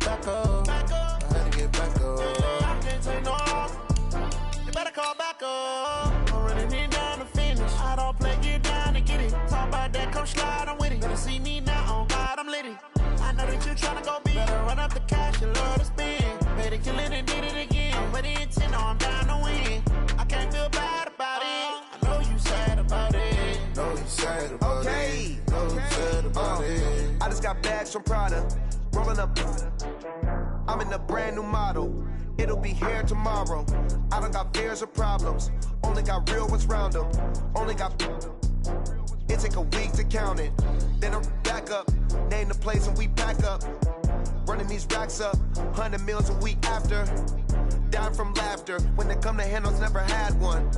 back up. I had to get back up. I can't take no loss. You better call back up. I'm running it down to finish. I don't play, get down to get it. Talk about that, come slide, I'm with it. Better see me now, on God, I'm litty. I know that you tryna go big. Better run up the cash, you love to spend. Better kill it and did it again. But the intent, no, I'm down to win. I can't feel bad about it. I know you sad about it. Know you sad about it. Know you sad about it. I just got bags from Prada. Rolling up. I'm in a brand new model. It'll be here tomorrow. I don't got fears or problems. Only got real ones round them. Only got. It take a week to count it. Then I'm back up. Name the place and we pack up. Running these racks up. 100 meals a week after. Down from laughter. When they come to handles, never had one.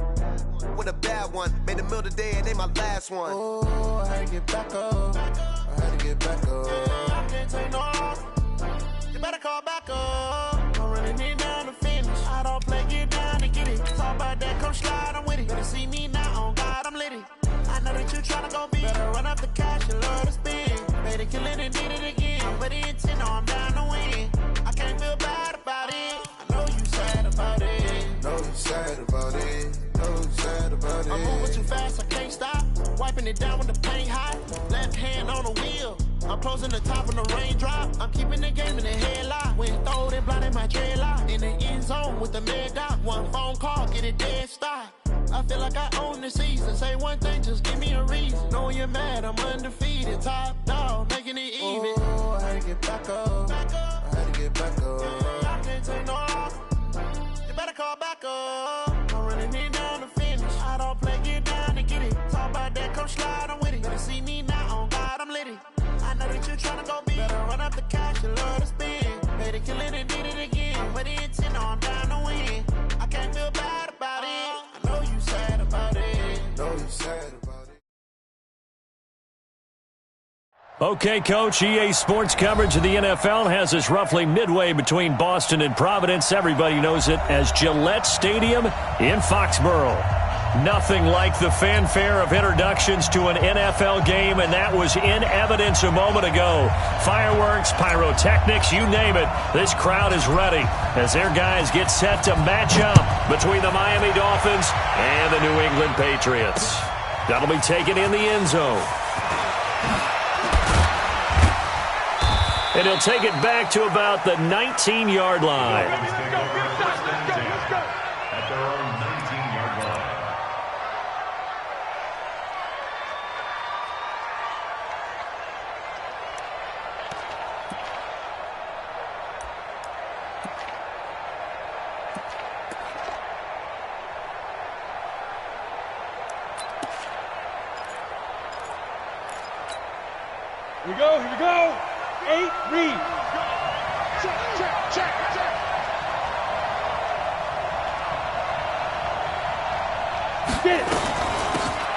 With a bad one. Made a meal today and they my last one. Oh, I had to get back up. I had to get back up. I can't take no loss. You better call back up. I'm running it down to finish. I don't play, get down to get it. Talk about that, come slide, I'm with it. Better see me now, on God, I'm litty. I know that you tryna go big. Better run up the cash, you love to spend. Better kill it and did it again. But the intent, no, I'm down to win. I can't feel bad about it. I know you sad about it. Know you sad about it. Know you sad about it. I'm moving too fast, I can't stop. Wiping it down with the paint hot. Left hand on the wheel. I'm closing the top of the raindrop. I'm keeping the game in the headlock. When throwed and blinded my dreadlock. In the end zone with the mad dot. One phone call, get it dead stop. I feel like I own the season. Say one thing, just give me a reason. Knowing you're mad, I'm undefeated. Top dog, making it even. Oh, I had to get back up. I had to get back up. I can't take no loss. You better call back up. I'm running it down to finish. I don't play, get down to get it. Talk about that, come slide, I'm with it. Better see me now, on God, I'm litty. I know that you tryna go big. Better run up the cash, you love to spend. Better kill it and did it again. But the intent, no, I'm down to win. I can't feel bad about it. I know you sad about it. Know you sad about it. Okay, Coach, EA Sports coverage of the NFL has us roughly midway between Boston and Providence. Everybody knows it as Gillette Stadium in Foxborough. Nothing like the fanfare of introductions to an NFL game, and that was in evidence a moment ago. Fireworks, pyrotechnics, you name it. This crowd is ready as their guys get set to match up between the Miami Dolphins and the New England Patriots. That'll be taken in the end zone. And he'll take it back to about the 19-yard line. Here we go, here we go. 8, read. Check, check, check, check. Get it.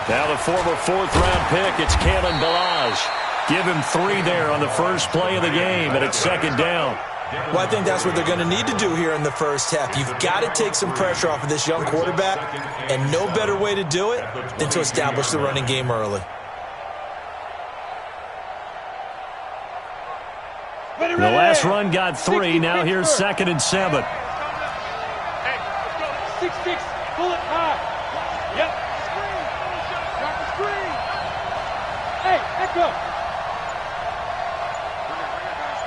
Now the former fourth-round pick, it's Kalen Ballage. Give him 3 there on the first play of the game, and it's second down. Well, I think that's what they're going to need to do here in the first half. You've got to take some pressure off of this young quarterback, and no better way to do it than to establish the running game early. The last run got 3. Now here's 2nd and 7. Hey, let's go. 6-6. Pull it high. Yep. Screen. Drop the screen. Hey, let go.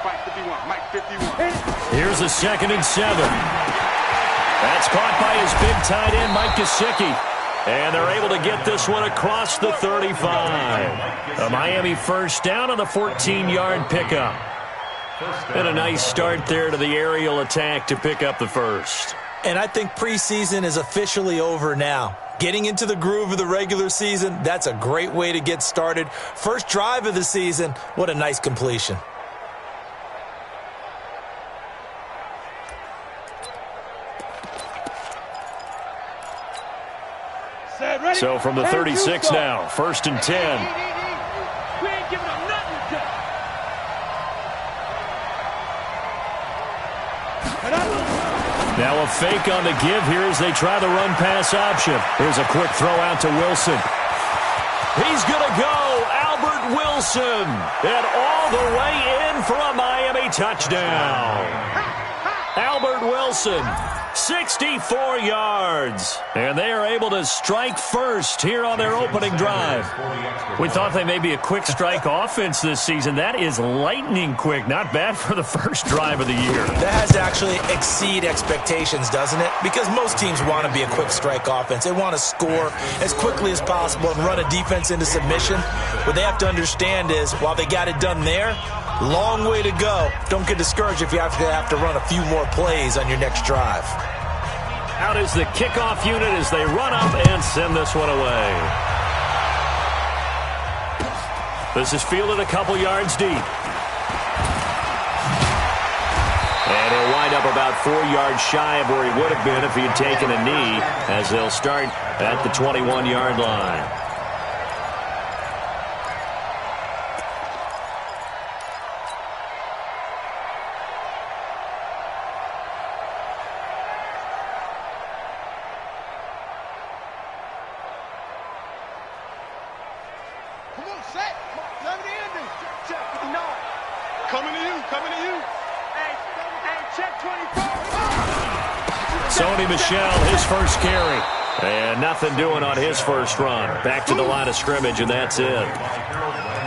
Mike 51. Mike 51. Here's a 2nd and 7. That's caught by his big tight end, Mike Gesicki. And they're able to get this one across the 35. A Miami first down on the 14-yard pickup. And a nice start there to the aerial attack to pick up the first. And I think preseason is officially over now. Getting into the groove of the regular season, that's a great way to get started. First drive of the season, what a nice completion. So from the 36 now, 1st and 10. We ain't giving up nothing. Now a fake on the give here as they try the run-pass option. Here's a quick throw out to Wilson. He's going to go, Albert Wilson. And all the way in for a Miami touchdown. Albert Wilson, 64 yards. And they are able to strike first here on their opening drive. We thought they may be a quick strike offense this season. That is lightning quick. Not bad for the first drive of the year. That has to actually exceed expectations, doesn't it? Because most teams want to be a quick strike offense. They want to score as quickly as possible and run a defense into submission. What they have to understand is, while they got it done there, long way to go. Don't get discouraged if you have to run a few more plays on your next drive. Out is the kickoff unit as they run up and send this one away. This is fielded a couple yards deep. And he'll wind up about 4 yards shy of where he would have been if he had taken a knee, as they'll start at the 21-yard line. Sony Michel, his first carry. And nothing doing on his first run. Back to the line of scrimmage, and that's it.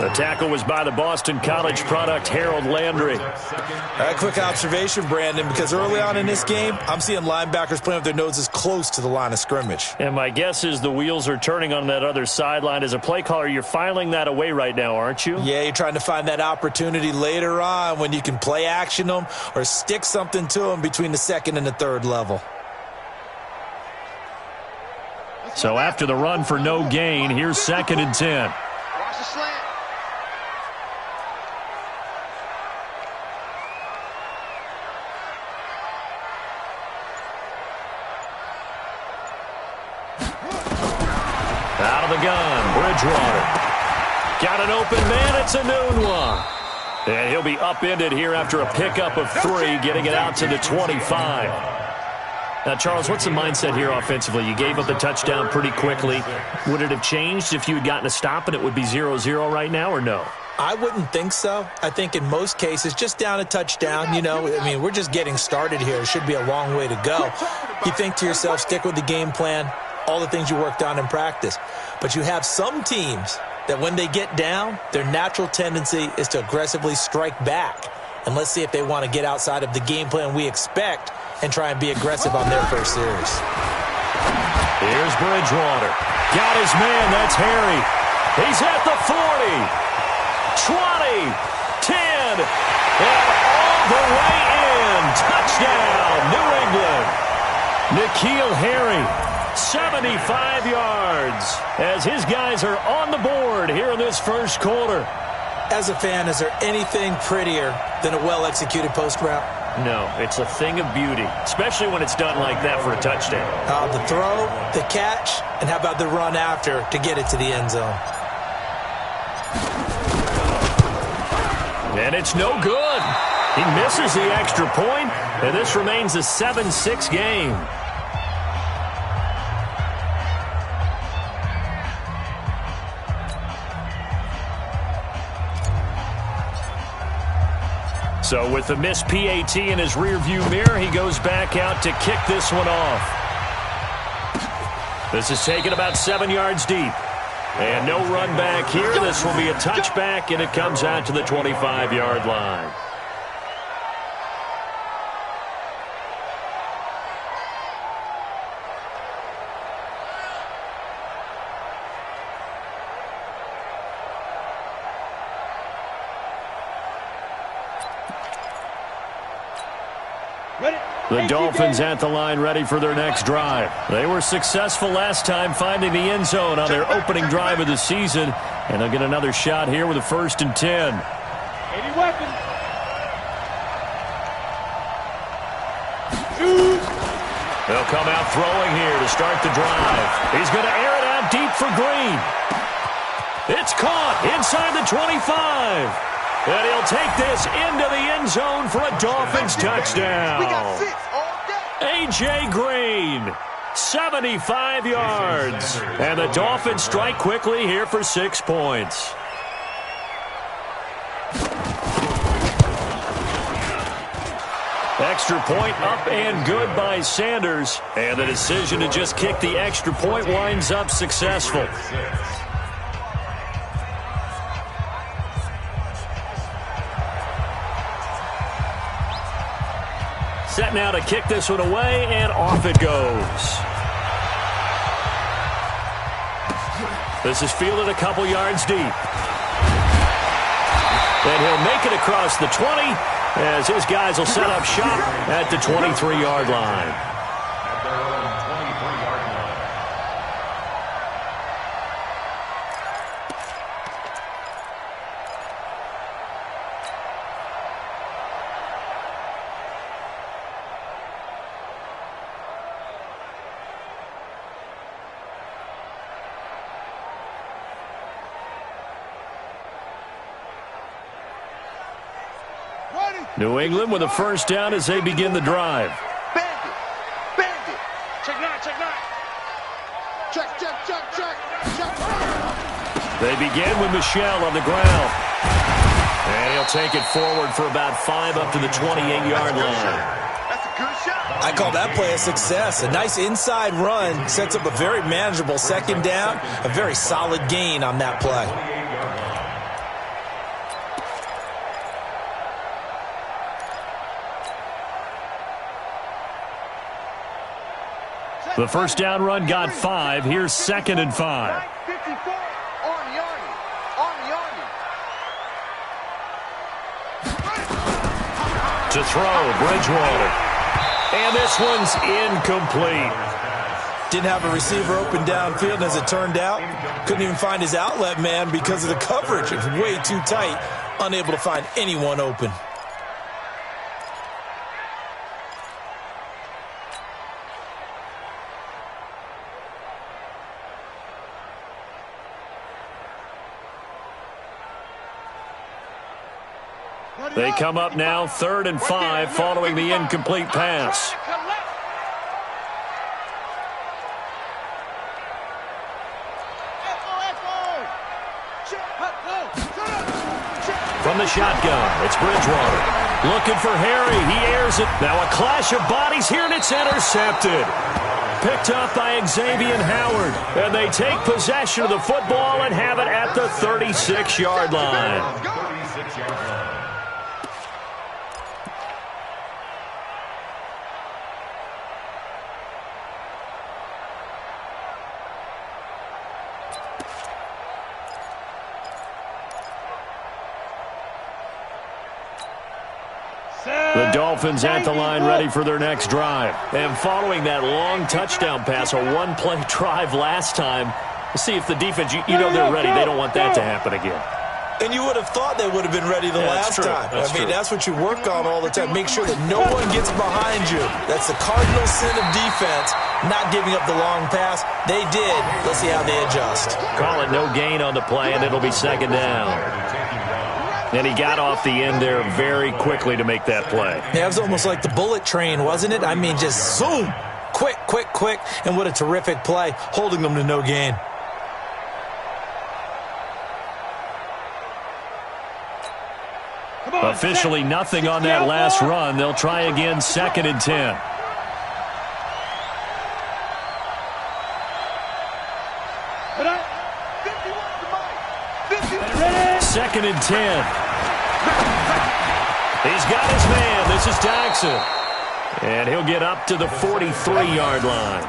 The tackle was by the Boston College product, Harold Landry. A quick observation, Brandon, because early on in this game, I'm seeing linebackers playing with their noses close to the line of scrimmage. And my guess is the wheels are turning on that other sideline. As a play caller, you're filing that away right now, aren't you? Yeah, you're trying to find that opportunity later on when you can play action them or stick something to them between the second and the third level. So after the run for no gain, here's 2nd and 10. Watch the slant. Out of the gun, Bridgewater. Got an open man, it's a noon one. And he'll be upended here after a pickup of 3, getting it out to the 25. Now, Charles, what's the mindset here offensively? You gave up the touchdown pretty quickly. Would it have changed if you had gotten a stop and it would be 0-0 right now, or no? I wouldn't think so. I think in most cases, just down a touchdown, we're just getting started here. It should be a long way to go. You think to yourself, stick with the game plan, all the things you worked on in practice. But you have some teams that when they get down, their natural tendency is to aggressively strike back. And let's see if they want to get outside of the game plan we expect and try and be aggressive on their first series. Here's Bridgewater. Got his man. That's Harry. He's at the 40, 20, 10, and all the way in. Touchdown, New England. N'Keal Harry, 75 yards, as his guys are on the board here in this first quarter. As a fan, is there anything prettier than a well-executed post route? No, it's a thing of beauty, especially when it's done like that for a touchdown. The throw, the catch, and how about the run after to get it to the end zone? And it's no good. He misses the extra point, and this remains a 7-6 game. So with the missed PAT in his rearview mirror, he goes back out to kick this one off. This is taken about 7 yards deep. And no run back here. This will be a touchback, and it comes out to the 25-yard line. The Dolphins at the line, ready for their next drive. They were successful last time finding the end zone on their opening drive of the season, and they'll get another shot here with a 1st and 10. 80 weapons. They'll come out throwing here to start the drive. He's going to air it out deep for Green. It's caught inside the 25. And he'll take this into the end zone for a Dolphins touchdown. We got 6 all day. A.J. Green, 75 yards. And the Dolphins strike quickly here for 6 points. Extra point up and good by Sanders. And the decision to just kick the extra point winds up successful. Set now to kick this one away, and off it goes. This is fielded a couple yards deep. And he'll make it across the 20 as his guys will set up shop at the 23-yard line. New England with a first down as they begin the drive. Bandit. Bandit. Check nine, check nine. Check, check, check, check, check. They begin with Michel on the ground. And he'll take it forward for about 5 up to the 28-yard line. That's a good shot. I call that play a success. A nice inside run sets up a very manageable second down. A very solid gain on that play. The first down run got 5. Here's 2nd and 5. 54. Army. To throw, Bridgewater. And this one's incomplete. Didn't have a receiver open downfield, as it turned out. Couldn't even find his outlet man because of the coverage. It was way too tight. Unable to find anyone open. They come up now 3rd and 5 following the incomplete pass. From the shotgun, it's Bridgewater. Looking for Harry. He airs it. Now a clash of bodies here, and it's intercepted. Picked up by Xavier Howard. And they take possession of the football and have it at the 36-yard line. The Dolphins at the line ready for their next drive. And following that long touchdown pass, a one-play drive last time, let's see if the defense, you know they're ready. They don't want that to happen again. And you would have thought they would have been ready the last time. I mean, that's what you work on all the time. Make sure that no one gets behind you. That's the cardinal sin of defense, not giving up the long pass. They did. Let's see how they adjust. Call it no gain on the play, and it'll be 2nd down. And he got off the end there very quickly to make that play. Yeah, it was almost like the bullet train, wasn't it? I mean, just zoom. Quick, quick, quick. And what a terrific play, holding them to no gain. Officially nothing on that last run. They'll try again, 2nd and 10. Second and 10. He's got his man. This is Jackson. And he'll get up to the 43-yard line.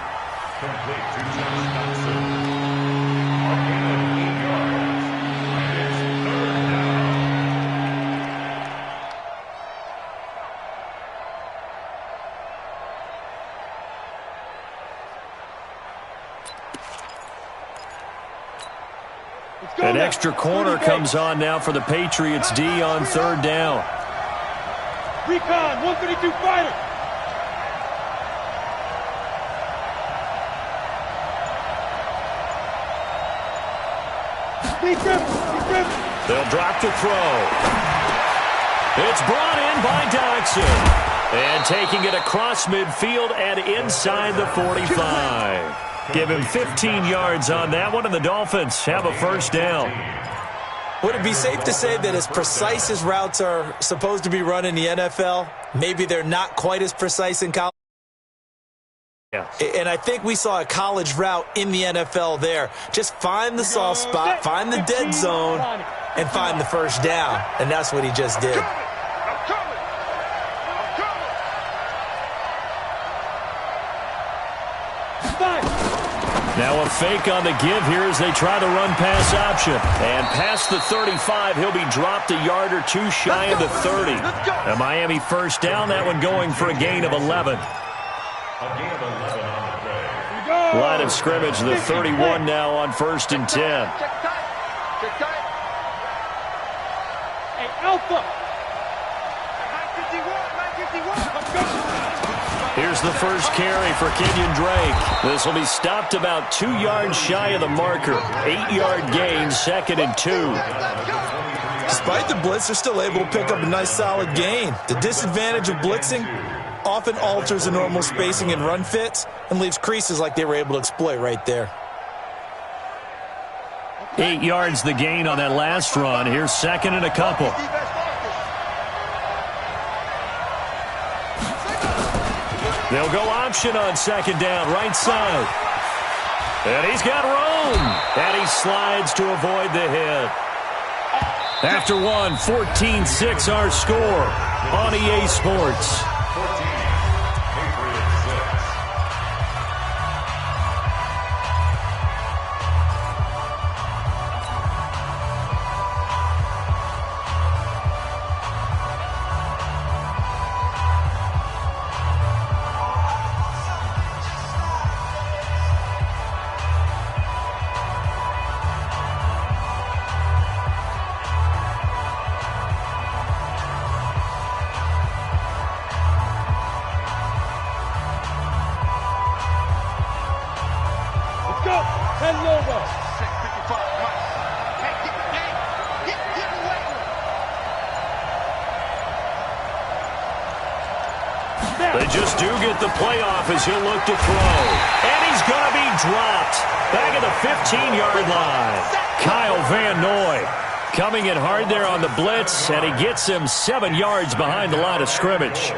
An extra corner comes on now for the Patriots D on 3rd down. Recon, 132 fighter. They'll drop to throw. It's brought in by Dodson. And taking it across midfield and inside the 45. Give him 15 yards on that one, and the Dolphins have a first down. Would it be safe to say that as precise as routes are supposed to be run in the NFL, maybe they're not quite as precise in college? Yeah. And I think we saw a college route in the NFL there. Just find the soft spot, find the dead zone, and find the first down. And that's what he just did. Now a fake on the give here as they try to run pass option. And past the 35, he'll be dropped a yard or two shy of the 30. A Miami first down, that one going for a gain of 11. Line of scrimmage, the 31 now on 1st and 10. Hey, Alpha. Here's the first carry for Kenyon Drake. This will be stopped about 2 yards shy of the marker. 8-yard gain, 2nd and 2. Despite the blitz, they're still able to pick up a nice solid gain. The disadvantage of blitzing often alters the normal spacing and run fits and leaves creases like they were able to exploit right there. 8 yards the gain on that last run. Here's 2nd and a couple. They'll go option on 2nd down, right side. And he's got room. And he slides to avoid the hit. After one, 14-6 our score on EA Sports. They just do get the playoff as he'll look to throw. And he's going to be dropped back at the 15-yard line. Kyle Van Noy coming in hard there on the blitz, and he gets him 7 yards behind the line of scrimmage.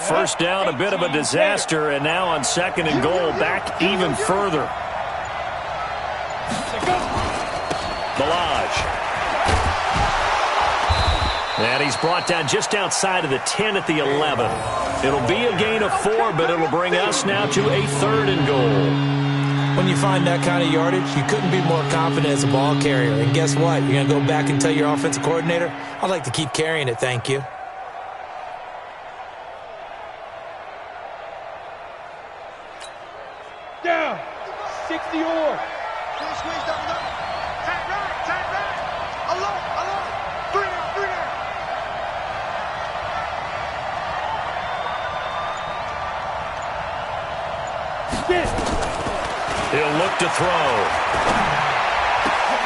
First down, a bit of a disaster, and now on 2nd and goal, back even further. Balaj. And he's brought down just outside of the 10 at the 11. It'll be a gain of 4, but it'll bring us now to a 3rd and goal. When you find that kind of yardage, you couldn't be more confident as a ball carrier. And guess what? You're going to go back and tell your offensive coordinator, I'd like to keep carrying it, thank you. Down. 60 or. Squeeze down. Tight right. Alone. 3 down. He'll look to throw.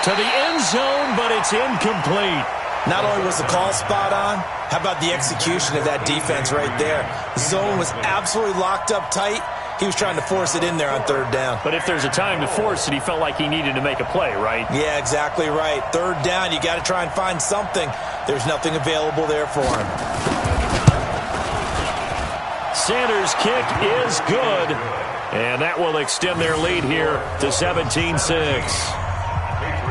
To the end zone, but it's incomplete. Not only was the call spot on, how about the execution of that defense right there? The zone was absolutely locked up tight. He was trying to force it in there on 3rd down. But if there's a time to force it, he felt like he needed to make a play, right? Yeah, exactly right. 3rd down, you got to try and find something. There's nothing available there for him. Sanders' kick is good. And that will extend their lead here to 17-6.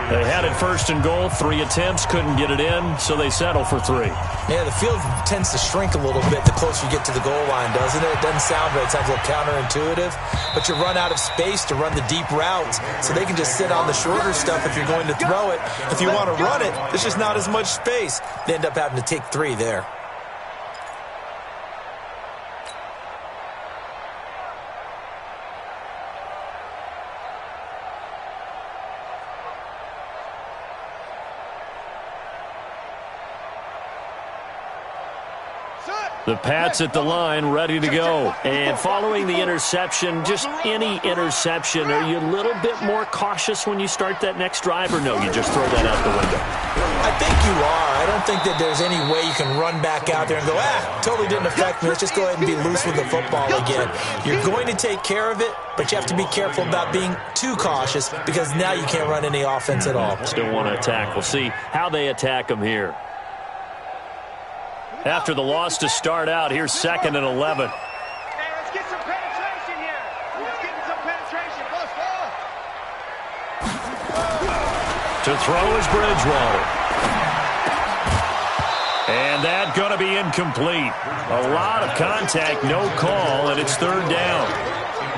They had it 1st and goal, 3 attempts, couldn't get it in, so they settle for 3. Yeah, the field tends to shrink a little bit the closer you get to the goal line, doesn't it? It doesn't sound right. It sounds a little counterintuitive. But you run out of space to run the deep routes, so they can just sit on the shorter stuff if you're going to throw it. If you want to run it, there's just not as much space. They end up having to take 3 there. The Pats at the line, ready to go. And following the interception, just any interception, are you a little bit more cautious when you start that next drive, or no, you just throw that out the window? I think you are. I don't think that there's any way you can run back out there and go, totally didn't affect me. Let's just go ahead and be loose with the football again. You're going to take care of it, but you have to be careful about being too cautious because now you can't run any offense at all. Still want to attack. We'll see how they attack them here. After the loss to start out, here's 2nd and 11. Hey, let's get some penetration here. Let's get some penetration. Let's go. To throw is Bridgewater. And that's going to be incomplete. A lot of contact, no call, and it's 3rd down.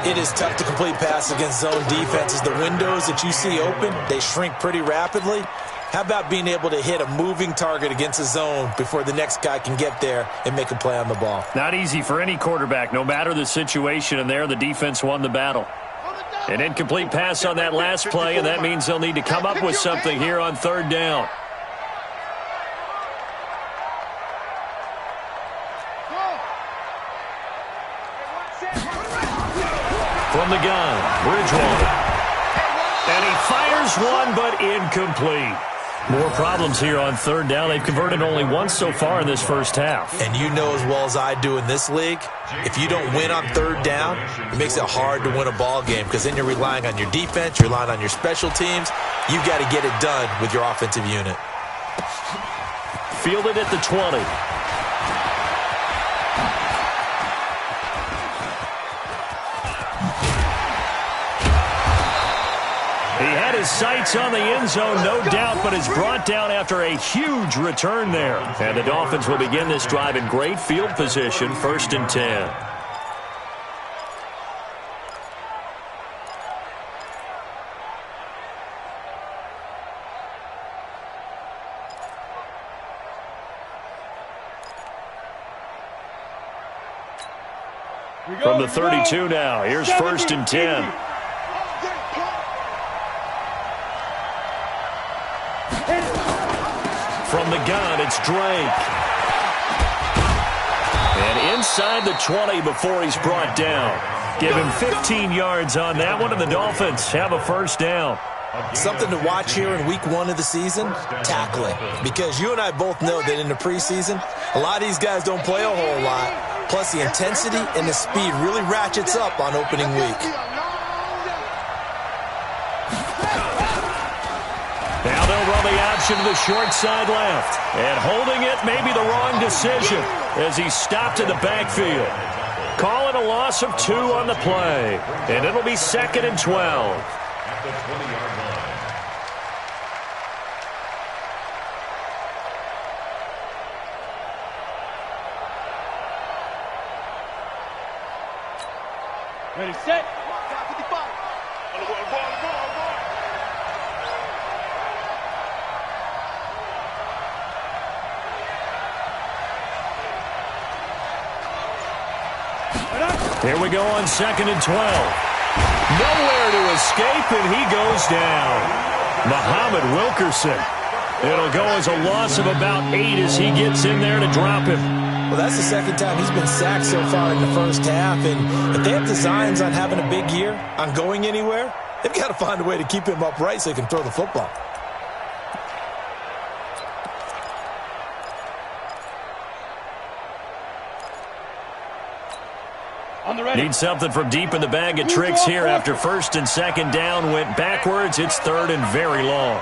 It is tough to complete passes against zone defenses. The windows that you see open, they shrink pretty rapidly. How about being able to hit a moving target against a zone before the next guy can get there and make a play on the ball? Not easy for any quarterback, no matter the situation, and there the defense won the battle. An incomplete pass on that last play, and that means they'll need to come up with something here on 3rd down. From the gun, Bridgewater. And he fires one, but incomplete. More problems here on 3rd down. They've converted only once so far in this first half. And you know as well as I do in this league, if you don't win on 3rd down, it makes it hard to win a ball game because then you're relying on your defense, you're relying on your special teams. You've got to get it done with your offensive unit. Fielded at the 20. He had his sights on the end zone, no doubt, but is brought down after a huge return there. And the Dolphins will begin this drive in great field position, 1st and 10. From the 32 now, here's 1st and 10. From the gun, it's Drake. And inside the 20 before he's brought down. Give him 15 yards on that one, and the Dolphins have a 1st down. Something to watch here in week 1 of the season, tackling. Because you and I both know that in the preseason, a lot of these guys don't play a whole lot. Plus, the intensity and the speed really ratchets up on opening week. Now they'll run the option to the short side left. And holding it may be the wrong decision as he's stopped in the backfield. Call it a loss of 2 on the play. And it'll be 2nd and 12. At the 20-yard line. Ready, set. Here we go on 2nd and 12. Nowhere to escape, and he goes down. Muhammad Wilkerson. It'll go as a loss of about 8 as he gets in there to drop him. Well, that's the 2nd time he's been sacked so far in the first half. And if they have designs on having a big year, on going anywhere, they've got to find a way to keep him upright so he can throw the football. Need something from deep in the bag of tricks here after 1st and 2nd down. Went backwards. It's 3rd and very long.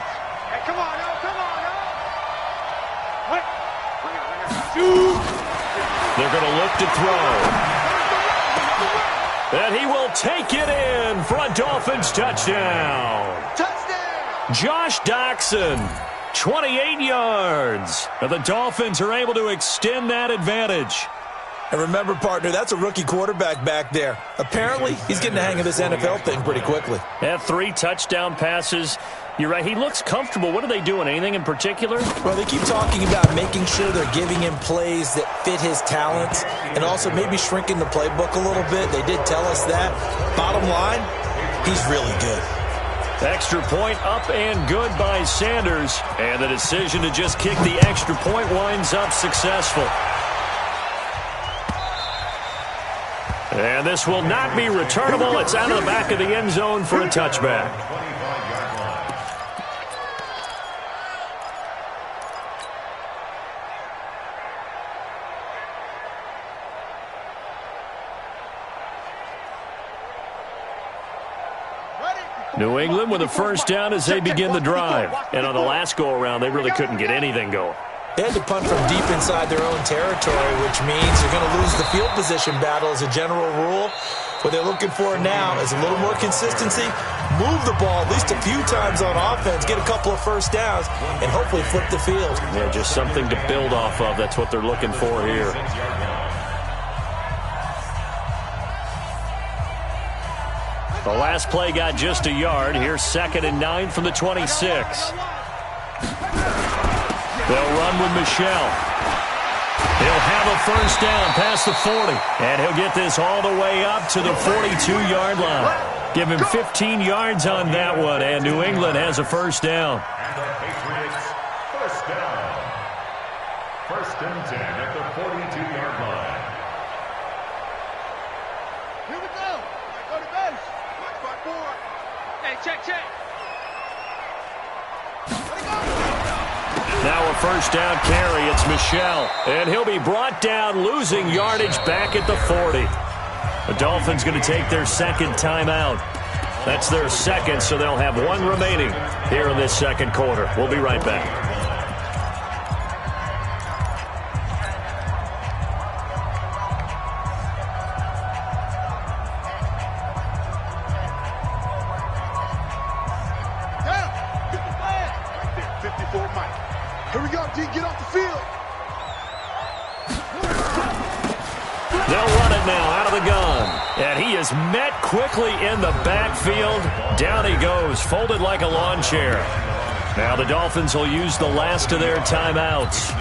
Hey, come on, now, come on, now. They're going to look to throw. And he will take it in for a Dolphins touchdown. Touchdown! Josh Doxson, 28 yards. And the Dolphins are able to extend that advantage. And remember, partner, that's a rookie quarterback back there. Apparently, he's getting the hang of this NFL thing pretty quickly. Had 3 touchdown passes. You're right, he looks comfortable. What are they doing? Anything in particular? Well, they keep talking about making sure they're giving him plays that fit his talents and also maybe shrinking the playbook a little bit. They did tell us that. Bottom line, he's really good. Extra point up and good by Sanders. And the decision to just kick the extra point winds up successful. And this will not be returnable. It's out of the back of the end zone for a touchback. New England with a first down as they begin the drive. And on the last go-around, they really couldn't get anything going. They had to punt from deep inside their own territory, which means you're going to lose the field position battle as a general rule. What they're looking for now is a little more consistency, move the ball at least a few times on offense, get a couple of first downs, and hopefully flip the field. Yeah, just something to build off of. That's what they're looking for here. The last play got just a yard. Here's 2nd and 9 from the 26. They'll run with Michelle. He'll have a first down past the 40. And he'll get this all the way up to the 42-yard line. Give him 15 yards on that one, and New England has a first down. And the Patriots, first down. 1st and 10 at the 42-yard line. Here we go. Go to base. Watch my board. Hey, check. Let it go. Now a first down carry. It's Michelle. And he'll be brought down, losing yardage back at the 40. The Dolphins going to take their 2nd timeout. That's their 2nd, so they'll have 1 remaining here in this 2nd quarter. We'll be right back. Here we go, D. Get off the field. They'll run it now out of the gun. And he is met quickly in the backfield. Down he goes, folded like a lawn chair. Now the Dolphins will use the last of their timeouts.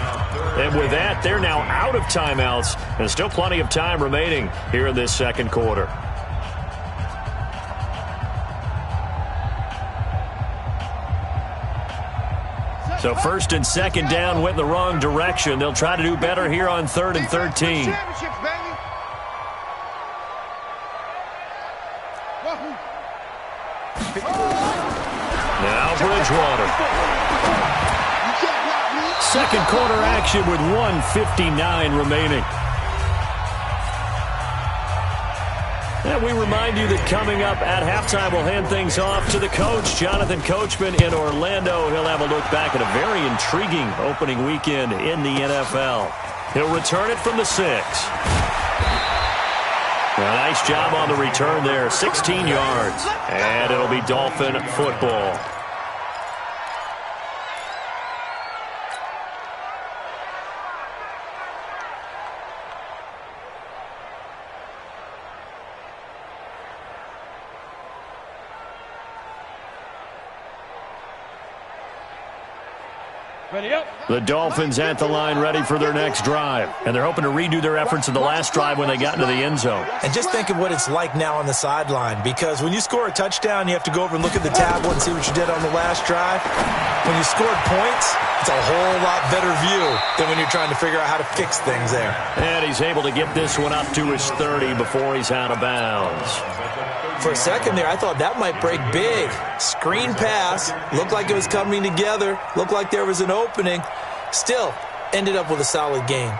And with that, they're now out of timeouts. And still plenty of time remaining here in this 2nd quarter. So 1st and 2nd down went in the wrong direction. They'll try to do better here on 3rd and 13. Now Bridgewater. 2nd quarter action with 1:59 remaining. And we remind you that coming up at halftime, we'll hand things off to the coach, Jonathan Coachman in Orlando. He'll have a look back at a very intriguing opening weekend in the NFL. He'll return it from the 6. A nice job on the return there, 16 yards. And it'll be Dolphin football. The Dolphins at the line ready for their next drive. And they're hoping to redo their efforts in the last drive when they got into the end zone. And just think of what it's like now on the sideline, because when you score a touchdown, you have to go over and look at the tablet and see what you did on the last drive. When you scored points, it's a whole lot better view than when you're trying to figure out how to fix things there. And he's able to get this one up to his 30 before he's out of bounds. For a second there, I thought that might break big. Screen pass, looked like it was coming together, looked like there was an opening. Still, ended up with a solid gain.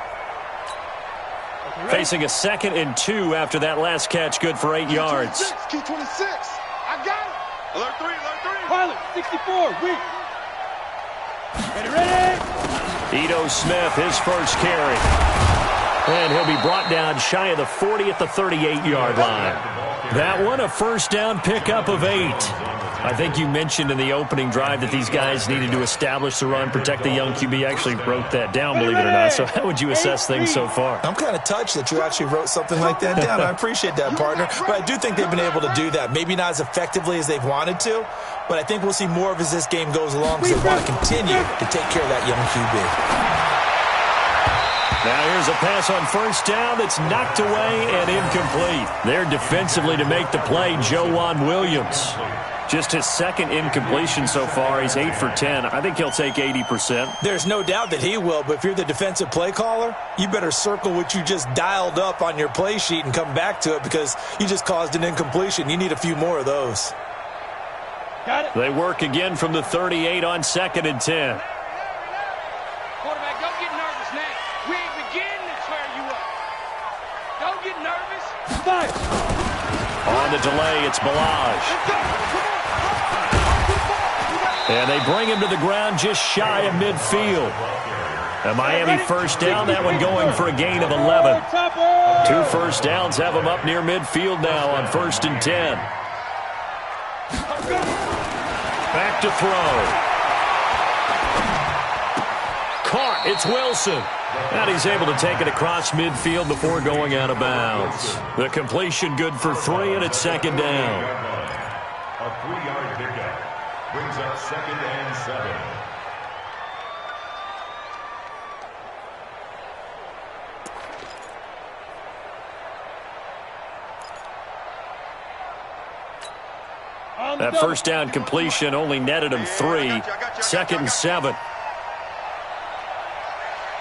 Facing a 2nd and 2 after that last catch, good for 8 yards. Key 26, I got it. Alert 3. Pilot, 64, weak. Ready. Ito Smith, his first carry. And he'll be brought down shy of the 40 at the 38-yard line. That one, a first down pickup of 8. I think you mentioned in the opening drive that these guys needed to establish the run, protect the young QB. Actually wrote that down, believe it or not. So how would you assess things so far? I'm kind of touched that you actually wrote something like that down. I appreciate that, partner. But I do think they've been able to do that. Maybe not as effectively as they've wanted to, but I think we'll see more of as this game goes along because they want to continue to take care of that young QB. Now here's a pass on first down that's knocked away and incomplete. There defensively to make the play, Joejuan Williams. Just his second incompletion so far. He's 8 for 10. I think he'll take 80%. There's no doubt that he will, but if you're the defensive play caller, you better circle what you just dialed up on your play sheet and come back to it because you just caused an incompletion. You need a few more of those. Got it. They work again from the 38 on 2nd and 10. Quarterback, don't get nervous now. We ain't beginning to tear you up. Don't get nervous. Fire. On the delay, it's Balaj. And they bring him to the ground just shy of midfield. A Miami first down, that one going for a gain of 11. 2 first downs have them up near midfield now on 1st and 10. Back to throw. Caught, it's Wilson. And he's able to take it across midfield before going out of bounds. The completion good for 3, and it's 2nd down. A 3-yard pickup brings up 2nd and 7. That first down completion only netted him 3. 2nd and 7.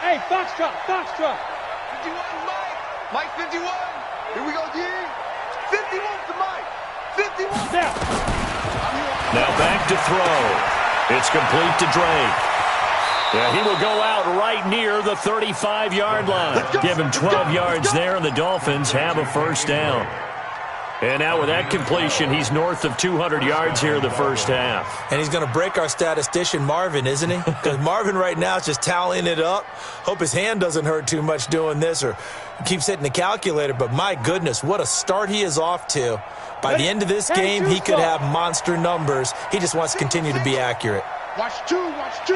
Hey, Foxtrot, Foxtrot. 51, Mike. Mike 51. Here we go, D. 51 to Mike. 51. Now back to throw. It's complete to Drake. Yeah, he will go out right near the 35-yard line. Give him 12 yards there, and the Dolphins have a first down. And now with that completion, he's north of 200 yards here in the first half. And he's going to break our statistician Marvin, isn't he? Because Marvin right now is just tallying it up. Hope his hand doesn't hurt too much doing this or keeps hitting the calculator. But my goodness, what a start he is off to. By the end of this game, he could have monster numbers. He just wants to continue to be accurate. Watch 2, watch 2.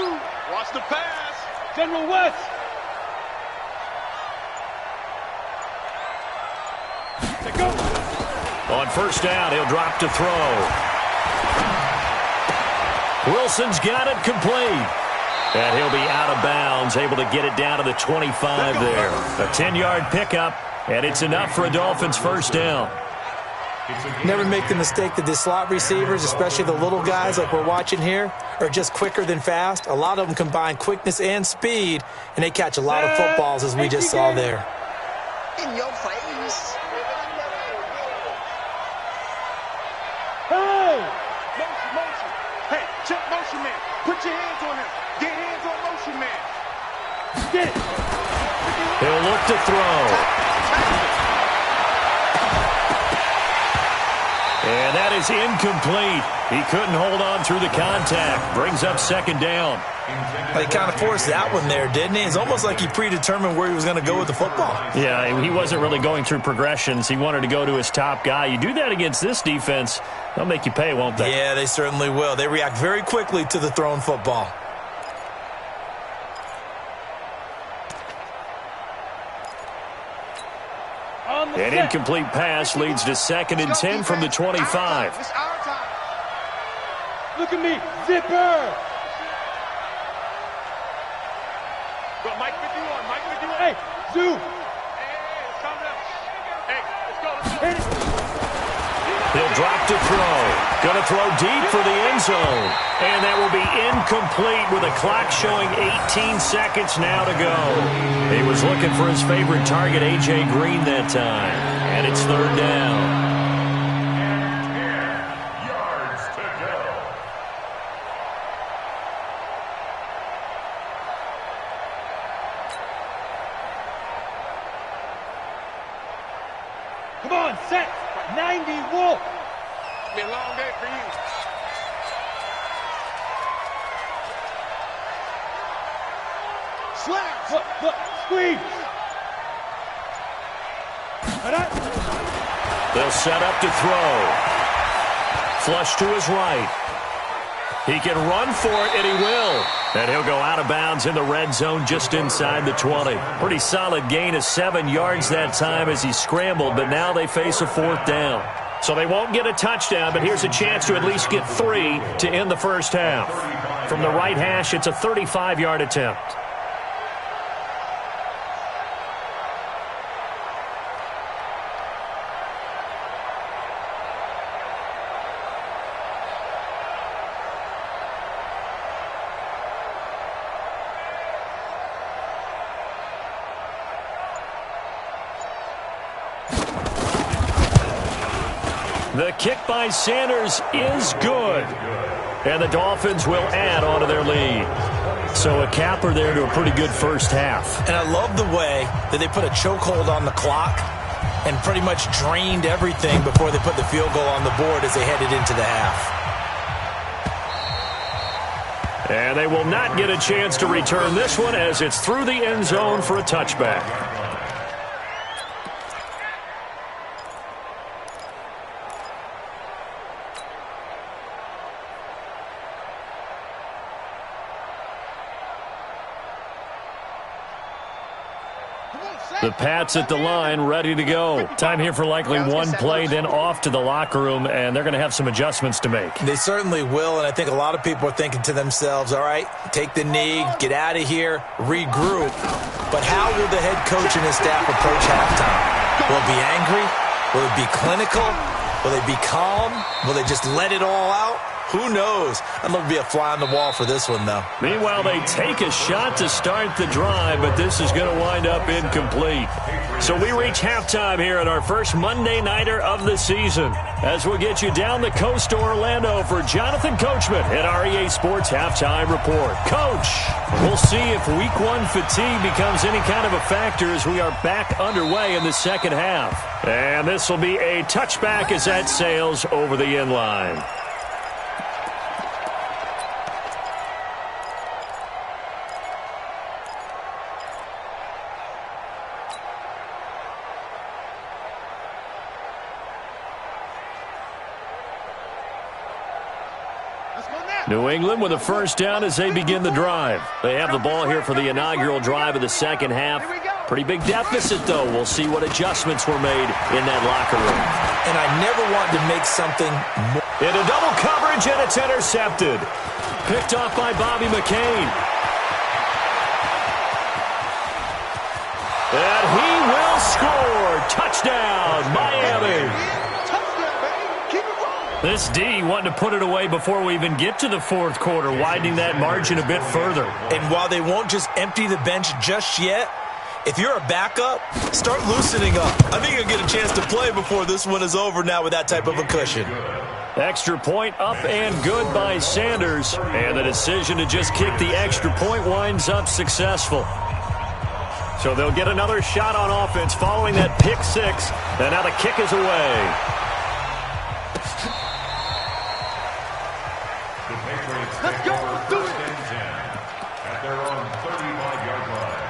Watch the pass. General West. Go. On first down, he'll drop to throw. Wilson's got it complete. And he'll be out of bounds, able to get it down to the 25 there. A 10-yard pickup, and it's enough for a Dolphins first down. Never make the mistake that the slot receivers, especially the little guys like we're watching here, are just quicker than fast. A lot of them combine quickness and speed, and they catch a lot of footballs as we just saw there. In your face. Hey! Motion, motion. Hey, check motion man. Put your hands on him. Get hands on motion man. Get it. He'll look to throw. And that is incomplete. He couldn't hold on through the contact. Brings up 2nd down. He kind of forced that one there, didn't he? It's almost like he predetermined where he was going to go with the football. Yeah, he wasn't really going through progressions. He wanted to go to his top guy. You do that against this defense, they'll make you pay, won't they? Yeah, they certainly will. They react very quickly to the thrown football. An incomplete pass leads to 2nd and 10 from the 25. It's our time. Look at me. Zipper. Go, Mike 51. Mike 51. Hey, Zoo. Hey, it's coming up. Hey, let's go. Hit it. He'll drop to throw. Going to throw deep for the end zone. And that will be incomplete with a clock showing 18 seconds now to go. He was looking for his favorite target, A.J. Green, that time. And it's 3rd down. Yards to go. Come on, set. 90 Wolf. It's been a long day for you. Slash. Look, squeeze. They'll set up to throw. Flush to his right. He can run for it, and he will. And he'll go out of bounds in the red zone just inside the 20. Pretty solid gain of 7 yards that time as he scrambled, but now they face a 4th down. So they won't get a touchdown, but here's a chance to at least get 3 to end the first half. From the right hash, it's a 35-yard attempt. The kick by Sanders is good. And the Dolphins will add on to their lead. So a capper there to a pretty good first half. And I love the way that they put a chokehold on the clock and pretty much drained everything before they put the field goal on the board as they headed into the half. And they will not get a chance to return this one as it's through the end zone for a touchback. The Pats at the line, ready to go. Time here for likely one play, then off to the locker room, and they're going to have some adjustments to make. They certainly will, and I think a lot of people are thinking to themselves, all right, take the knee, get out of here, regroup. But how will the head coach and his staff approach halftime? Will it be angry? Will it be clinical? Will they be calm? Will they just let it all out? Who knows? I'd love to be a fly on the wall for this one, though. Meanwhile, they take a shot to start the drive, but this is going to wind up incomplete. So we reach halftime here at our first Monday Nighter of the season, as we'll get you down the coast to Orlando for Jonathan Coachman at our EA Sports Halftime Report. Coach, we'll see if Week 1 fatigue becomes any kind of a factor as we are back underway in the second half. And this will be a touchback as that sails over the end line. New England with a first down as they begin the drive. They have the ball here for the inaugural drive of the second half. Pretty big deficit, though. We'll see what adjustments were made in that locker room. And I never want to make something more. Into double coverage, and it's intercepted. Picked off by Bobby McCain. And he will score. Touchdown, Miami. This D wanting to put it away before we even get to the fourth quarter, widening that margin a bit further. And while they won't just empty the bench just yet, if you're a backup, start loosening up. I think you'll get a chance to play before this one is over now with that type of a cushion. Extra point up and good by Sanders. And the decision to just kick the extra point winds up successful. So they'll get another shot on offense following that pick six. And now the kick is away. Let's go. Let's do it. At their own 35-yard line.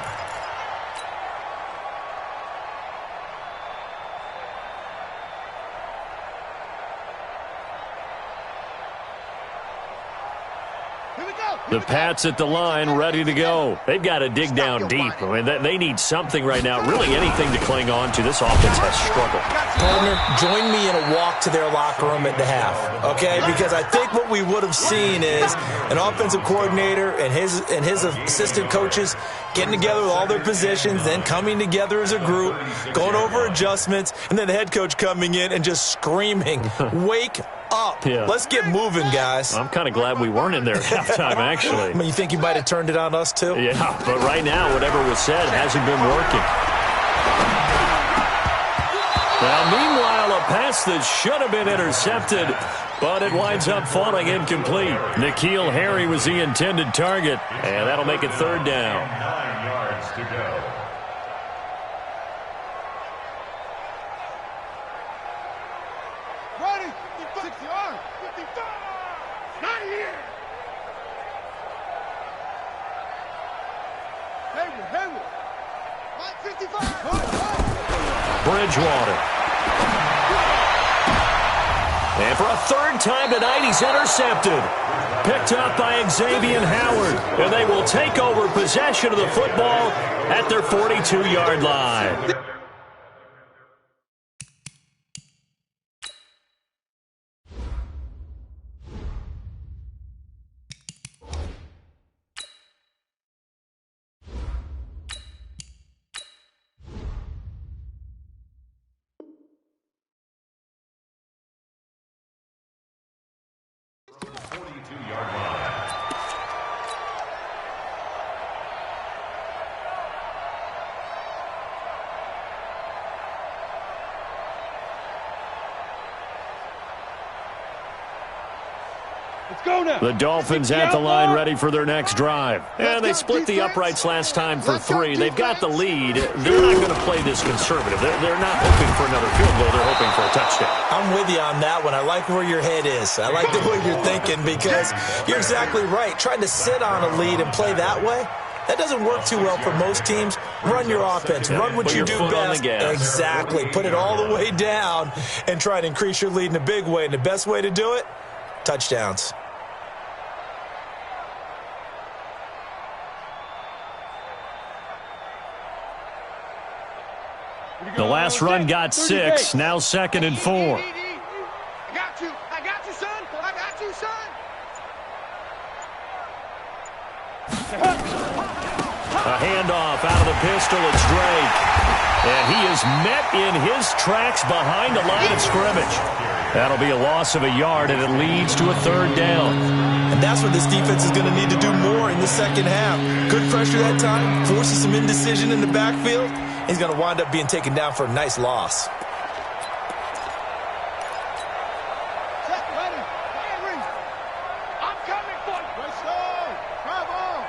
The Pats at the line, ready to go. They've got to dig down deep. I mean, they need something right now, really anything to cling on to. This offense has struggled. Partner, join me in a walk to their locker room at the half, okay? Because I think what we would have seen is an offensive coordinator and his assistant coaches getting together with all their positions, then coming together as a group, going over adjustments, and then the head coach coming in and just screaming, wake up. Yeah. Let's get moving, guys. I'm kind of glad we weren't in there at halftime, actually. I mean, you think you might have turned it on us, too? Yeah, but right now, whatever was said hasn't been working. Now, meanwhile, a pass that should have been intercepted, but it winds up falling incomplete. N'Keal Harry was the intended target, and that'll make it third down. 9 yards to go. Ready? 6 yards. 55. Not here. Hayward. 55. Bridgewater. And for a third time tonight, he's intercepted. Picked up by Xavier Howard. And they will take over possession of the football at their 42-yard line. Let's go now. The Dolphins at the line ready for their next drive. And they split the uprights last time for 3. They've got the lead. They're not going to play this conservative. They're not hoping for another field goal. They're hoping for a touchdown. I'm with you on that one. I like where your head is. I like the way you're thinking because you're exactly right. Trying to sit on a lead and play that way, that doesn't work too well for most teams. Run your offense. Run what you do best. Exactly. Put it all the way down and try to increase your lead in a big way. And the best way to do it, touchdowns. The last run got 6. Now 2nd and 4. I got you. I got you, son. I got you, son. A handoff out of the pistol. It's Drake. And he is met in his tracks behind the line of scrimmage. That'll be a loss of a yard, and it leads to a 3rd down. And that's what this defense is going to need to do more in the second half. Good pressure that time, forces some indecision in the backfield. He's going to wind up being taken down for a nice loss. I'm coming for you. Let's go. Come on.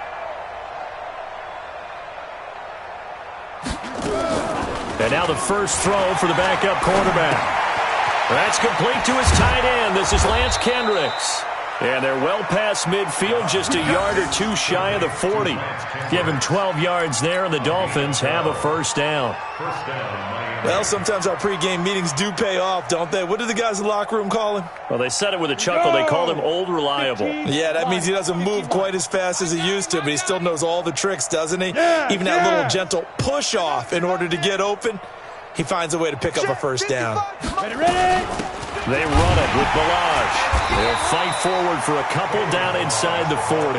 And now the first throw for the backup quarterback. That's complete to his tight end. This is Lance Kendricks. And they're well past midfield, just a yard or 2 shy of the 40. Give him 12 yards there, and the Dolphins have a 1st down. Well, sometimes our pregame meetings do pay off, don't they? What do the guys in the locker room call him? Well, they said it with a chuckle. They called him Old Reliable. Yeah, that means he doesn't move quite as fast as he used to, but he still knows all the tricks, doesn't he? Even that little gentle push-off in order to get open, he finds a way to pick up a 1st down. Ready? They run it with Balaj. They'll fight forward for a couple down inside the 40.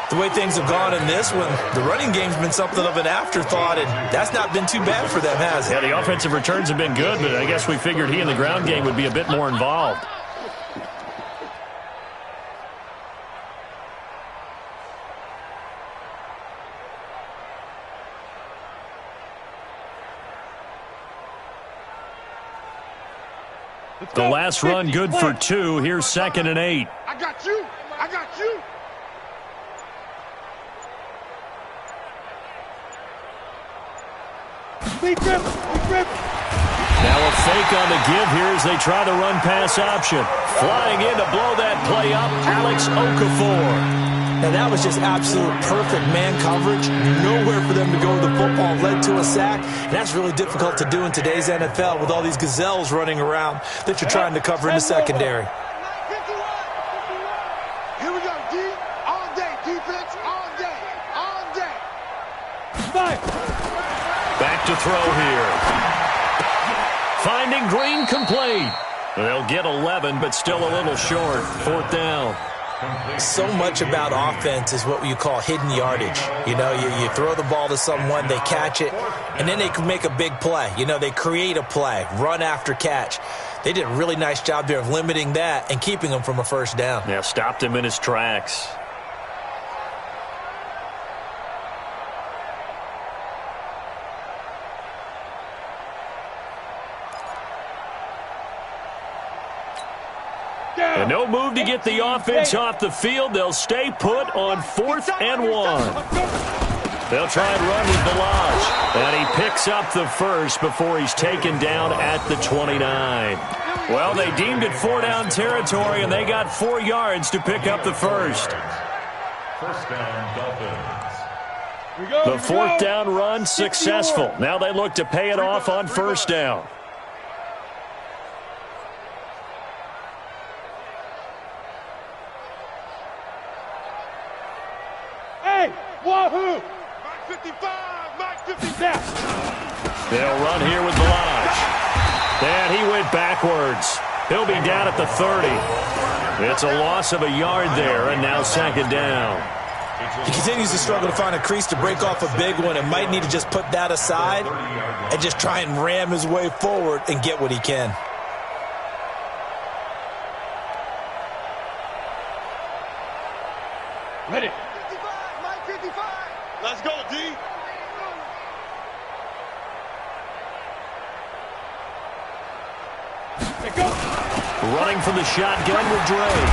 The way things have gone in this one, the running game's been something of an afterthought, and that's not been too bad for them, has it? Yeah, the offensive returns have been good, but I guess we figured he in the ground game would be a bit more involved. The last run good for 2. Here's 2nd and 8. I got you. I got you. Big grip. Now a fake on the give here as they try the run-pass option. Flying in to blow that play up, Alex Okafor. Now, that was just absolute perfect man coverage. Nowhere for them to go with the football. Led to a sack. And that's really difficult to do in today's NFL with all these gazelles running around that you're trying to cover in the secondary. Here we go, D. All day, defense, all day, all day. Back to throw here. Finding Green complete. They'll get 11, but still a little short. 4th down. So much about offense is what you call hidden yardage. You know, you throw the ball to someone, they catch it, and then they can make a big play. You know, they create a play, run after catch. They did a really nice job there of limiting that and keeping him from a 1st down. Yeah, stopped him in his tracks. And no move to get the offense off the field. They'll stay put on 4th and 1. They'll try and run with Balaj. And he picks up the 1st before he's taken down at the 29. Well, they deemed it 4-down territory, and they got 4 yards to pick up the 1st. 1st down, Dolphins. The 4th down run successful. Now they look to pay it off on 1st down. Wahoo! Mike 55, Mike 55. They'll run here with Balaj. And he went backwards. He'll be down at the 30. It's a loss of a yard there, and now 2nd down. He continues to struggle to find a crease to break off a big one and might need to just put that aside and just try and ram his way forward and get what he can. Ready. 55, Mike 55. Let's go, D. Let's go. Running from the shotgun with Drake.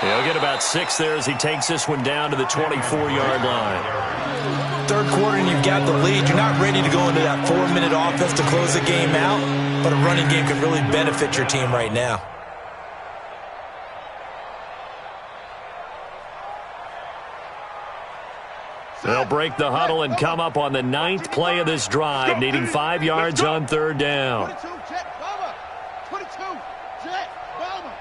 He'll get about 6 there as he takes this one down to the 24-yard line. Third quarter and you've got the lead. You're not ready to go into that 4-minute offense to close the game out, but a running game could really benefit your team right now. They'll break the huddle and come up on the 9th play of this drive, needing 5 yards on third down. 22, jet, bomber. 22, jet, bomber.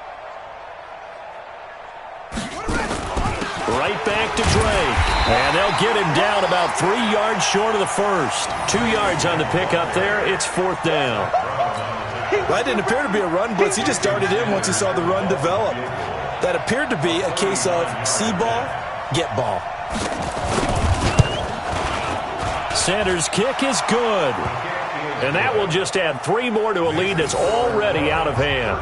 Right back to Drake. And they'll get him down about 3 yards short of the first. 2 yards on the pickup there. It's 4th down. That didn't appear to be a run blitz. He just started in once he saw the run develop. That appeared to be a case of see ball, get ball. Sanders' kick is good. And that will just add 3 more to a lead that's already out of hand.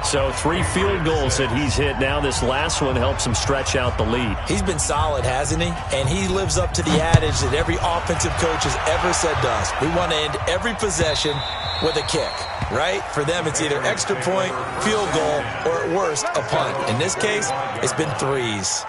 So 3 field goals that he's hit now. This last one helps him stretch out the lead. He's been solid, hasn't he? And he lives up to the adage that every offensive coach has ever said to us. We want to end every possession with a kick, right? For them, it's either extra point, field goal, or at worst, a punt. In this case, it's been 3s.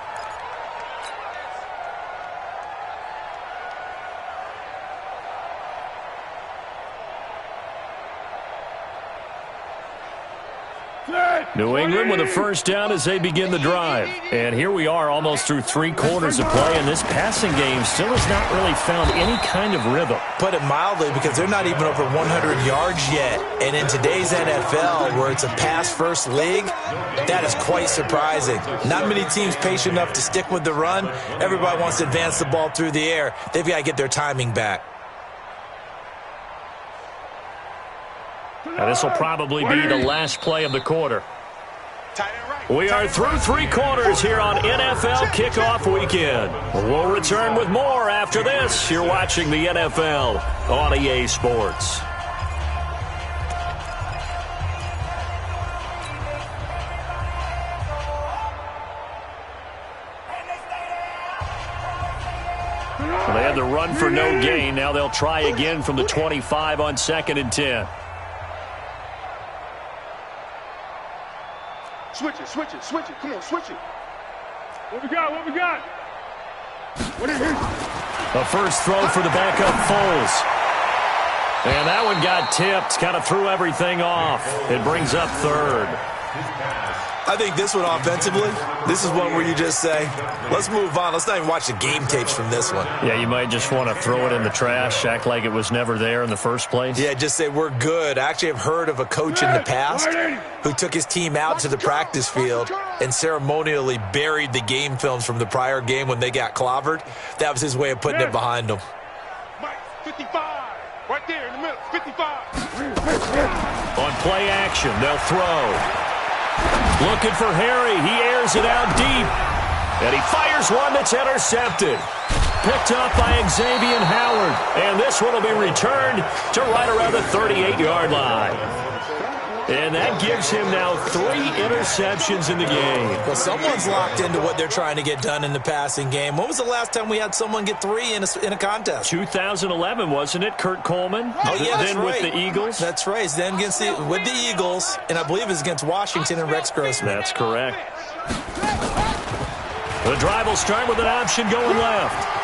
New England with a first down as they begin the drive. And here we are almost through 3 quarters of play, and this passing game still has not really found any kind of rhythm. Put it mildly, because they're not even over 100 yards yet. And in today's NFL, where it's a pass-first league, that is quite surprising. Not many teams patient enough to stick with the run. Everybody wants to advance the ball through the air. They've got to get their timing back. Now this will probably be the last play of the quarter. We are through 3 quarters here on NFL Kickoff Weekend. We'll return with more after this. You're watching the NFL on EA Sports. Well, they had the run for no gain. Now they'll try again from the 25 on 2nd and 10. Switch it, switch it, switch it. Come on, switch it. What we got? What we got? What is it? The first throw for the backup Foles. And that one got tipped. Kind of threw everything off. It brings up 3rd. I think this one offensively, this is one where you just say, let's move on. Let's not even watch the game tapes from this one. Yeah, you might just want to throw it in the trash, act like it was never there in the first place. Yeah, just say we're good. I actually have heard of a coach in the past who took his team out to the practice field and ceremonially buried the game films from the prior game when they got clobbered. That was his way of putting it behind them. Mike, 55. Right there in the middle, 55. On play action, they'll throw. Looking for Harry. He airs it out deep. And he fires one that's intercepted. Picked up by Xavier Howard. And this one will be returned to right around the 38-yard line. And that gives him now 3 interceptions in the game. Well, someone's locked into what they're trying to get done in the passing game. When was the last time we had someone get 3 in a contest? 2011, wasn't it? Kurt Coleman? Oh, yeah, that's then right. with the Eagles? That's right. It's then with the Eagles, and I believe it's against Washington and Rex Grossman. That's correct. The drive will start with an option going left.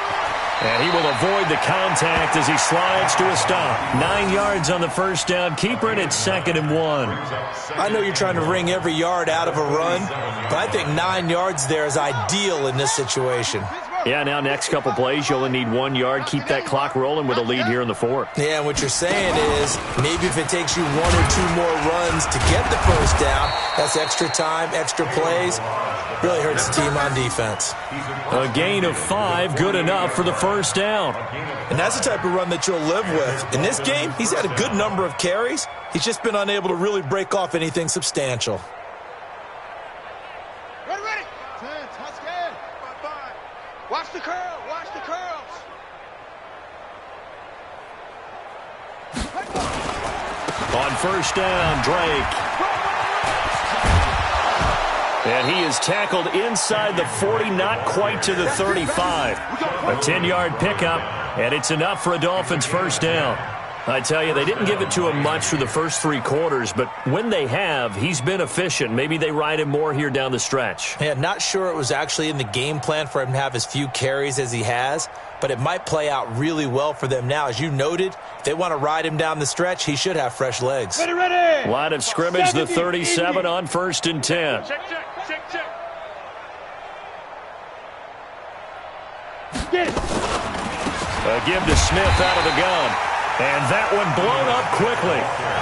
And he will avoid the contact as he slides to a stop. 9 yards on the first down. Keeper it at 2nd and 1. I know you're trying to wring every yard out of a run, but I think 9 yards there is ideal in this situation. Yeah, now next couple plays, you only need 1 yard. Keep that clock rolling with a lead here in the 4th. Yeah, and what you're saying is maybe if it takes you 1 or 2 more runs to get the first down, that's extra time, extra plays. Really hurts the team on defense. A gain of 5, good enough for the first down. And that's the type of run that you'll live with. In this game, he's had a good number of carries. He's just been unable to really break off anything substantial. Ready, ready. 10, touchdown. 5. Watch the curl, watch the curls. On first down, Drake. And he is tackled inside the 40, not quite to the 35. A 10-yard pickup, and it's enough for a Dolphins first down. I tell you, they didn't give it to him much through the first 3 quarters, but when they have, he's been efficient. Maybe they ride him more here down the stretch. Yeah, not sure it was actually in the game plan for him to have as few carries as he has, but it might play out really well for them now. As you noted, if they want to ride him down the stretch, he should have fresh legs. Ready. Line of scrimmage, the 37 on 1st and 10. Check. Get it. A give to Smith out of the gun. And that one blown up quickly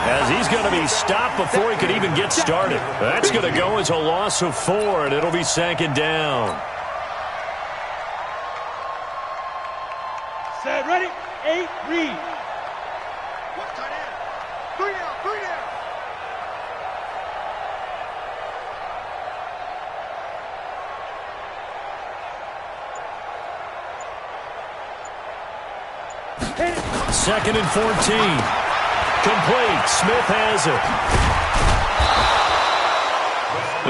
as he's going to be stopped before he could even get started. That's going to go as a loss of 4, and it'll be 2nd down. Set, ready, 8, read. Watch tight end. 3 down, 3 down. Hit it. 2nd and 14. Complete. Smith has it.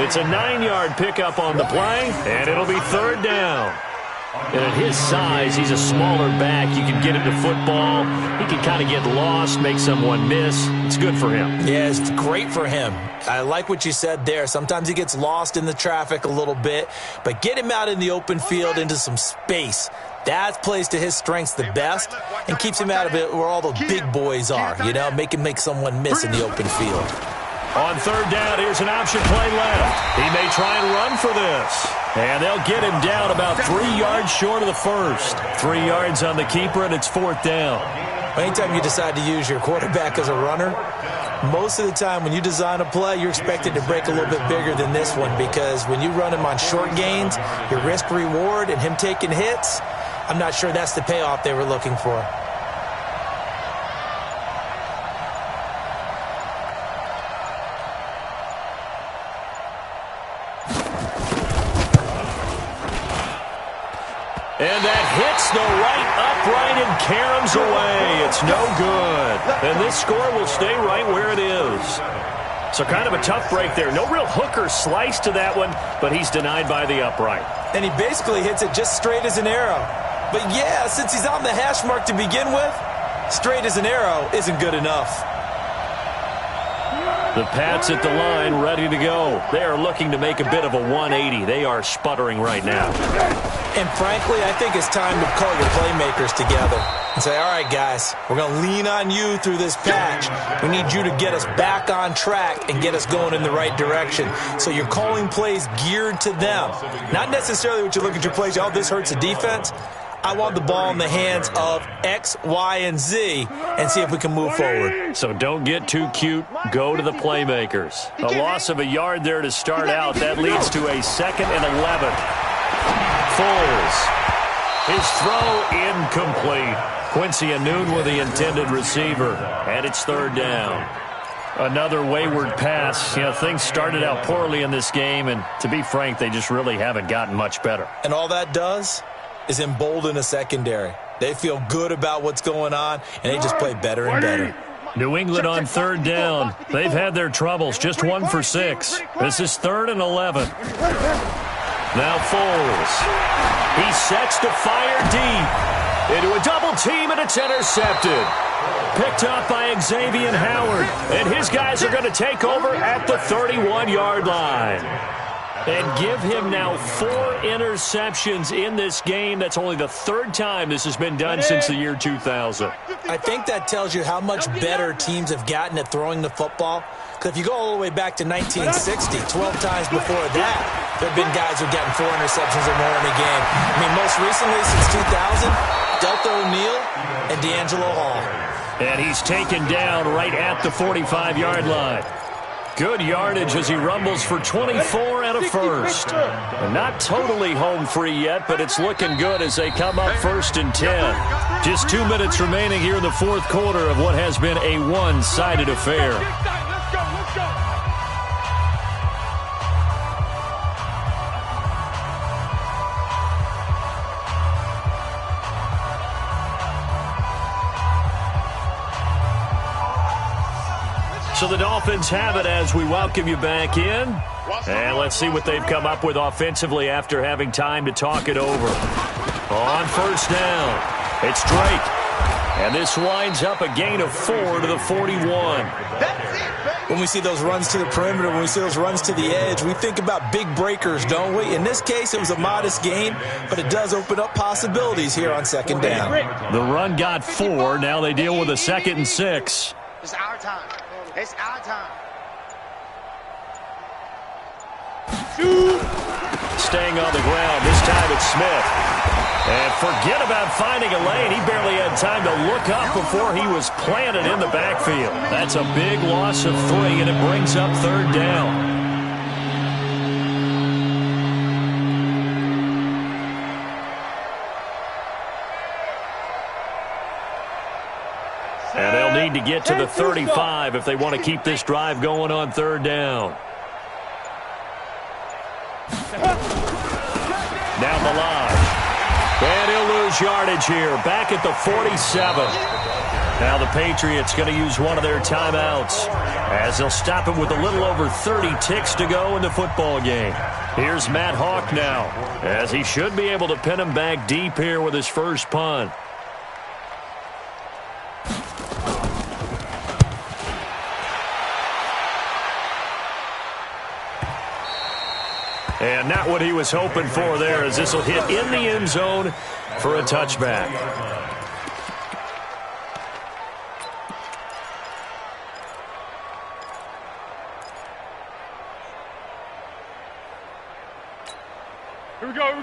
It's a 9-yard pickup on the play, and it'll be 3rd down. And at his size, he's a smaller back. You can get him to football. He can kind of get lost, make someone miss. It's good for him. Yeah, it's great for him. I like what you said there. Sometimes he gets lost in the traffic a little bit, but get him out in the open field into some space. That plays to his strengths the best and keeps him out of it where all the big boys are, you know, make someone miss in the open field. On 3rd down, here's an option play left. He may try and run for this. And they'll get him down about 3 yards short of the first. 3 yards on the keeper, and it's 4th down. Anytime you decide to use your quarterback as a runner, most of the time when you design a play, you're expected to break a little bit bigger than this one, because when you run him on short gains, your risk-reward and him taking hits, I'm not sure that's the payoff they were looking for. And that hits the right upright and caroms away. It's no good. And this score will stay right where it is. So kind of a tough break there. No real hook or slice to that one, but he's denied by the upright. And he basically hits it just straight as an arrow. But yeah, since he's on the hash mark to begin with, straight as an arrow isn't good enough. The Pats at the line, ready to go. They are looking to make a bit of a 180. They are sputtering right now. And frankly, I think it's time to call your playmakers together and say, all right, guys, we're going to lean on you through this patch. We need you to get us back on track and get us going in the right direction. So you're calling plays geared to them. Not necessarily what you look at your plays, oh, this hurts the defense. I want the ball in the hands of X, Y, and Z and see if we can move forward. So don't get too cute. Go to the playmakers. A loss of a yard there to start out. That leads to a 2nd and 11. Foles. His throw incomplete. Quincy Anoon with the intended receiver. And it's 3rd down. Another wayward pass. You know, things started out poorly in this game, and to be frank, they just really haven't gotten much better. And all that does is embolden a secondary. They feel good about what's going on, and they just play better and better. New England on 3rd down. They've had their troubles. Just 1 for 6. This is 3rd and 11. Now Foles. He sets to fire deep. Into a double team, and it's intercepted. Picked up by Xavier Howard. And his guys are going to take over at the 31-yard line. And give him now 4 interceptions in this game. That's only the 3rd time this has been done since the year 2000. I think that tells you how much better teams have gotten at throwing the football. Because if you go all the way back to 1960, 12 times before that, there have been guys who have gotten 4 interceptions or more in a game. I mean, most recently, since 2000, Delta O'Neal and D'Angelo Hall. And he's taken down right at the 45-yard line. Good yardage as he rumbles for 24 and a first. And not totally home free yet, but it's looking good as they come up 1st and 10. Just 2 minutes remaining here in the 4th quarter of what has been a one-sided affair. Let's go. So the Dolphins have it as we welcome you back in. And let's see what they've come up with offensively after having time to talk it over. On 1st down, it's Drake. And this winds up a gain of 4 to the 41. When we see those runs to the perimeter, when we see those runs to the edge, we think about big breakers, don't we? In this case, it was a modest gain, but it does open up possibilities here on second down. The run got 4. Now they deal with a 2nd and 6. It's our time. It's our time. Staying on the ground. This time it's Smith. And forget about finding a lane. He barely had time to look up before he was planted in the backfield. That's a big loss of 3, and it brings up 3rd down. And they'll need to get to the 35 if they want to keep this drive going on 3rd down. Down the line. And he'll lose yardage here. Back at the 47. Now the Patriots going to use one of their timeouts as they'll stop it with a little over 30 ticks to go in the football game. Here's Matt Hawk now, as he should be able to pin him back deep here with his first punt. And not what he was hoping for there, as this will hit in the end zone for a touchback.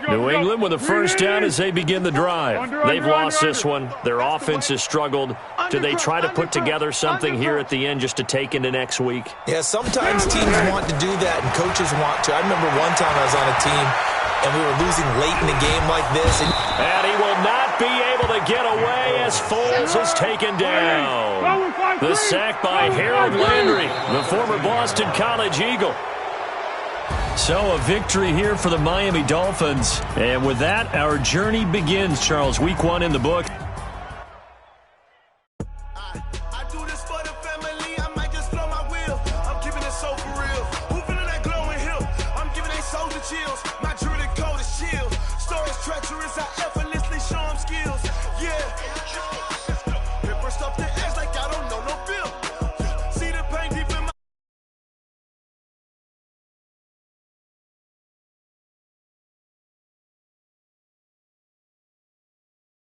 New England with a first down as they begin the drive. They've lost this one. Their offense has struggled. Do they try to put together something here at the end just to take into next week? Yeah, sometimes teams want to do that and coaches want to. I remember one time I was on a team and we were losing late in the game like this. And he will not be able to get away as Foles is taken down. The sack by Harold Landry, the former Boston College Eagle. So a victory here for the Miami Dolphins. And with that, our journey begins, Charles. Week 1 in the book. I do this for the family. I might just blow my wheel. I'm keeping it so for real. Moving in that glowing hill. I'm giving they soldier chills. My dream